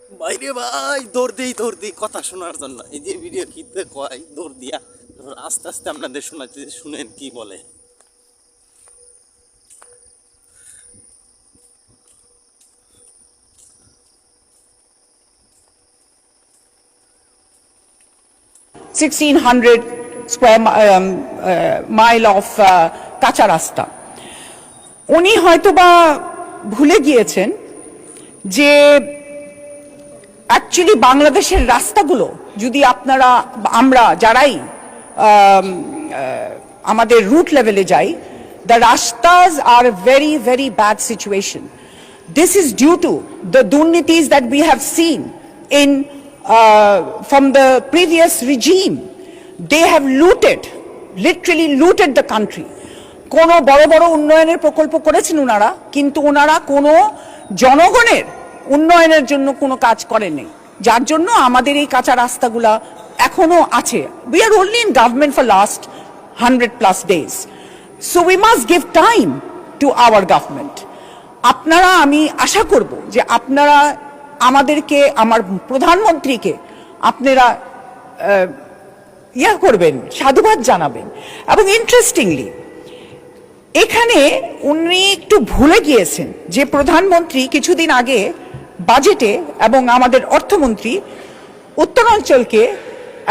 বাইরে ভাই দৌড় দিই কথা শোনার জন্য। এই যে ভিডিওর ভিতরে কয় দৌড় দিয়া আস্তে আস্তে আপনাদের শোনাতে, শুনেন কি বলে। 1600 square mile of কাঁচা রাস্তা। উনি হয়তোবা ভুলে গিয়েছেন যে অ্যাকচুয়ালি বাংলাদেশের রাস্তাগুলো যদি আমরা যারাই আমাদের রুট লেভেলে যাই, the rastas are very very bad situation. This is due to the durnitis that we have seen in from the previous regime. They have literally looted the country. কোনো বড় বড় উন্নয়নের প্রকল্প করেছেন ওনারা, কিন্তু ওনারা কোনো জনগণের উন্নয়নের জন্য কোনো কাজ করেননি, যার জন্য আমাদের এই কাঁচা রাস্তাগুলা এখনো আছে। We are only in government for last 100+ days, so we must give time to our government. আপনারা, আমি আশা করব যে আপনারা আমাদেরকে, আমার প্রধানমন্ত্রীকে আপনারা করবেন, সাধুবাদ জানাবেন। এবং ইন্টারেস্টিংলি এখানে উনি একটু ভুলে গিয়েছেন যে প্রধানমন্ত্রী কিছুদিন আগে বাজেটে এবং আমাদের অর্থমন্ত্রী উত্তরাঞ্চলকে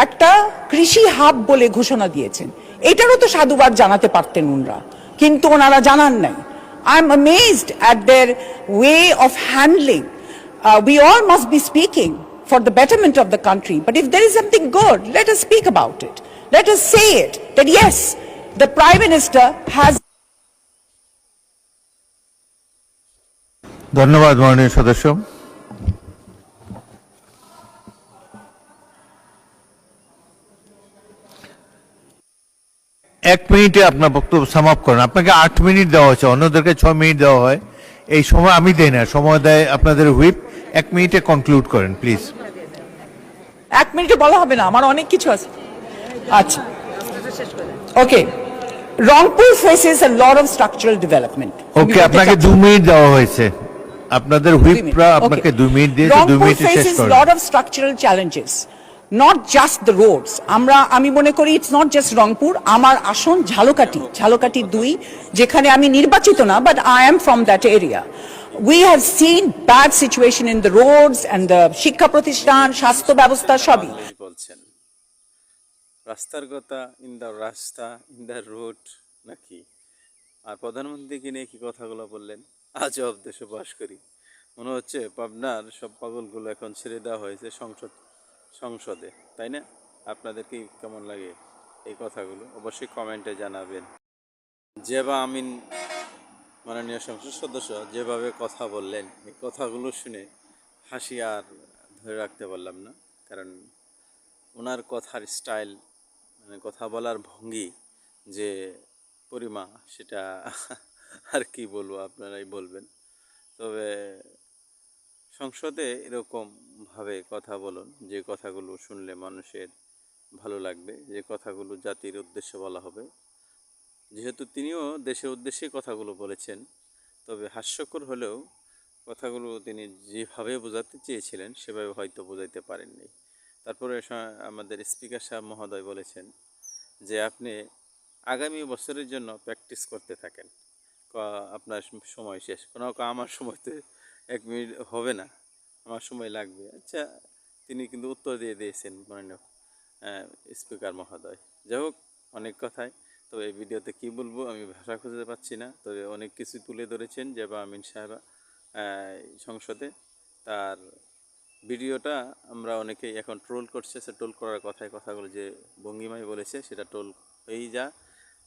একটা কৃষি হাব বলে ঘোষণা দিয়েছেন। এটারও তো সাধুবাদ জানাতে পারতেন ওনারা, কিন্তু ওনারা জানান নাই। I am amazed at their way of handling. We all must be speaking for the betterment of the country, but if there is something good, let us speak about it. Let us say it, that yes, the Prime Minister has. ধন্যবাদ মাননীয় সদস্য। এক মিনিটে আপনার বক্তব্য সামাপ করেন। আপনাকে 8 minute দেওয়া হয়েছে, অন্যদেরকে 6 মিনিট দেওয়া হয়। এই সময় আমি দেই না, সময় দেয় আপনাদের হুইপ। 1 মিনিটে কনক্লুড করেন প্লিজ। 1 মিনিটে বলা হবে না, আমার অনেক কিছু আছে। আচ্ছা, ওকে। Rangpur faces a lot of structural development. ওকে, আপনাকে 2 মিনিট দেওয়া হয়েছে। আপনাদের হুইপরা আপনাকে 2 মিনিট দিয়েছে, 2 মিনিটে শেষ faces করেন। lot of structural challenges, not just the roads. আমি মনে করি it's not just রংপুর, আমার আসন ঝালকাঠি 2, যেখানে আমি নির্বাচিত না, but I am from that area. We have seen bad situation in the roads and the শিক্ষা প্রতিষ্ঠান, স্বাস্থ্য ব্যবস্থা সবই। বলছেন রাস্তার কথা, ইন দ্য রাস্তা, ইন দ্য রোড নাকি? আর প্রধানমন্ত্রীকে নিয়ে কি কথাগুলো বললেন, আজব দেশে বাস করি। মনে হচ্ছে পাবনার সব পাগলগুলো এখন ছেড়ে দেওয়া হয়েছে সংসদে, তাই না? আপনাদের কি কেমন লাগে এই কথাগুলো? অবশ্যই কমেন্টে জানাবেন। জেবা আমিন মাননীয় সংসদ সদস্য যেভাবে কথা বললেন, এই কথাগুলো শুনে হাসি আর ধরে রাখতে পারলাম না। কারণ ওনার কথার স্টাইল, মানে কথা বলার ভঙ্গি যে পরিমা, সেটা আর কি বলবো, আপনারাই বলবেন। তবে সংসদে এরকমভাবে কথা বলুন যে কথাগুলো শুনলে মানুষের ভালো লাগবে, যে কথাগুলো জাতির উদ্দেশ্যে বলা হবে। যেহেতু তিনিও দেশের উদ্দেশ্যে কথাগুলো বলেছেন, তবে হাস্যকর হলেও কথাগুলো তিনি যেভাবে বোঝাতে চেয়েছিলেন সেভাবে হয়তো বোঝাইতে পারেননি। তারপরে আমাদের স্পিকার সাহেব মহোদয় বলেছেন যে আপনি আগামী বছরের জন্য প্র্যাকটিস করতে থাকেন, আপনার সময় শেষ। কোনো আমার সময় তো 1 মিনিট হবে না, আমার সময় লাগবে। আচ্ছা, তিনি কিন্তু উত্তর দিয়ে দিয়েছেন মাননীয় স্পিকার মহোদয়। যাই হোক, অনেক কথাই। তবে এই ভিডিওতে কি বলবো আমি ভাষা খুঁজে পাচ্ছি না। তবে অনেক কিছু তুলে ধরেছেন জেবা আমিন সাহেবা সংসদে। তার ভিডিওটা আমরা অনেকেই এখন ট্রোল করছে, সে ট্রোল করার কথাগুলো যে ভঙ্গিমায় বলেছে সেটা ট্রোল হয়েই যা।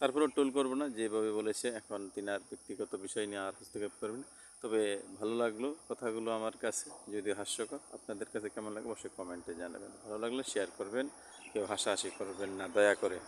তারপরেও ট্রোল করবো না, যেভাবে বলেছে এখন তিনার ব্যক্তিগত বিষয় নিয়ে আর হস্তক্ষেপ করবেন। তবে ভালো লাগলো কথাগুলো আমার কাছে, যদিও হাস্যকর। আপনাদের কাছে কেমন লাগে অবশ্যই কমেন্টে জানাবেন। ভালো লাগলে শেয়ার করবেন, কেউ হাসাহাসি করবেন না দয়া করে।